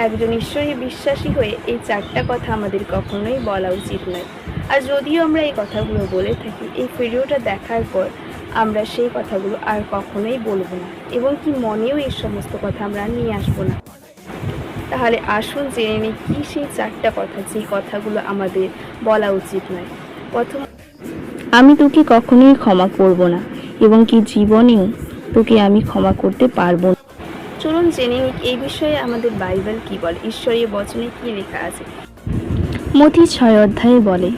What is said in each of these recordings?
একজন ঈশ্বরে বিশ্বাসী হয়ে এই চারটা কথা আমাদের কখনোই বলা উচিত নয়। আর যদিও আমরা এই কথাগুলো বলে থাকি, এই ভিডিওটা দেখার পর আমরা সেই কথাগুলো আর কখনোই বলবো না, এবং কি মনেও এই সমস্ত কথা আমরা নিয়ে আসবো না। তাহলে আসুন জেনে নিই কী সেই চারটা কথা, যেই কথাগুলো আমাদের বলা উচিত নয়। প্রথম, আমি তোকে কখনোই ক্ষমা করব না, এবং কি জীবনেও তোকে আমি ক্ষমা করতে পারবো না। চলুন জেনে নিই এই বিষয়ে আমাদের বাইবেল কি বলে, ঈশ্বরীয় বচনে কি লেখা আছে। মথি 6 অধ্যায়ে বলে,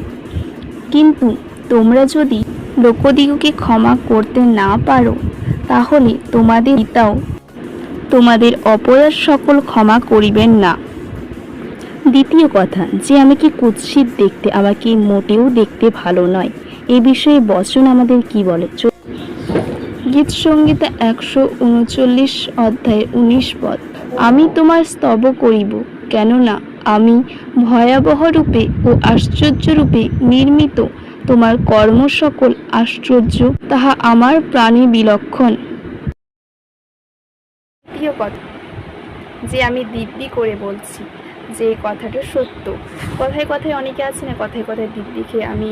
কিন্তু তোমরা যদি লোকদিগকে ক্ষমা করতে না পারো, তাহলে তোমাদের পিতাও তোমাদের অপরাধ সকল ক্ষমা করিবেন না। দ্বিতীয় কথা, যে আমাকে কুৎসিত দেখতে আমাকে মোটেও দেখতে ভালো নয়। এই বিষয়ে বচন আমাদের কি বলে। গীতসংহিতা 139 অধ্যায়ে 19 পদ, আমি তোমার স্তব করিব, কেননা আমি ভয়াবহ রূপে ও আশ্চর্য রূপে নির্মিত। তোমার কর্ম সকল আশ্চর্য, তাহা আমার প্রাণে বিলক্ষণ। তৃতীয় কথা, যে আমি দিব্যি করে বলছি যে কথাটা সত্য। কথায় কথায় অনেকে আছে না, কথায় কথায় দিব্যি খেয়ে, আমি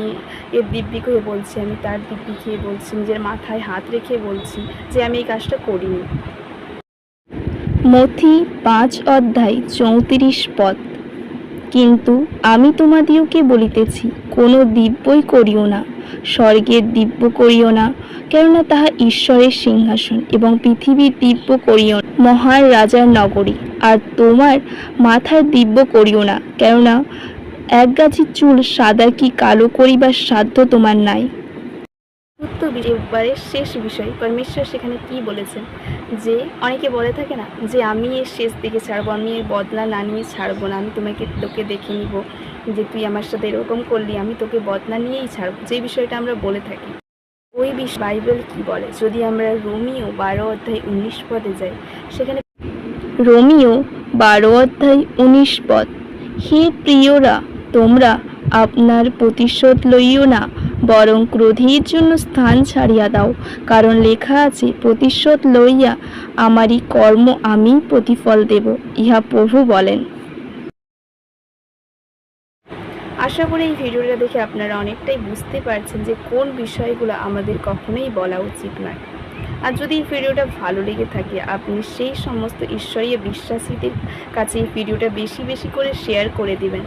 এর দিব্যি করে বলছি, আমি তার দিব্যি খেয়ে বলছি, নিজের মাথায় হাত রেখে বলছি যে আমি এই কাজটা করিনি। মথি 5 অধ্যায় 34 পদ, কিন্তু আমি তোমাদিওকে বলিতেছি, কোনো দিব্যই করিও না, স্বর্গের দিব্য করিও না, কেননা তাহা ঈশ্বরের সিংহাসন, এবং পৃথিবীর দিব্য করিও না, মহান রাজার নগরী। আর তোমার মাথার দিব্য করিও না, কেননা এক গাছি চুল সাদা কি কালো করিবার সাধ্য তোমার নাই। এবারের শেষ বিষয়, পরমেশ্বর সেখানে কি বলেছেন, যে অনেকে বলে থাকে না যে আমি এর শেষ দিকে ছাড়বো, আমি এর বদলা না নিয়ে ছাড়বো না, আমি তোকে দেখে নিব, যে তুই আমার সাথে এরকম করলি, আমি তোকে বদলা নিয়েই ছাড়বো, যে বিষয়টা আমরা বলে থাকি। ওই বাইবেল কি বলে, যদি আমরা রোমিও 12 অধ্যায় 19 পদে যাই, সেখানে রোমিও 12 অধ্যায় 19 পদ, হে প্রিয়রা, তোমরা আপনার প্রতিশোধ লইও না, বরং ক্রোধীর জন্য স্থান ছাড়িয়া দাও, কারণ লেখা আছে, প্রতিশোধ লইয়া আমারই কর্ম আমি প্রতিফল দেব, ইহা প্রভু বলেন। আশা করি এই ভিডিওটা দেখে আপনারা অনেকটাই বুঝতে পারছেন যে কোন বিষয়গুলো আমাদের কখনোই বলা উচিত নয়। আর যদি এই ভিডিওটা ভালো লেগে থাকে, আপনি সেই সমস্ত ঈশ্বরীয় বিশ্বাসীদের কাছে এই ভিডিওটা বেশি বেশি করে শেয়ার করে দিবেন।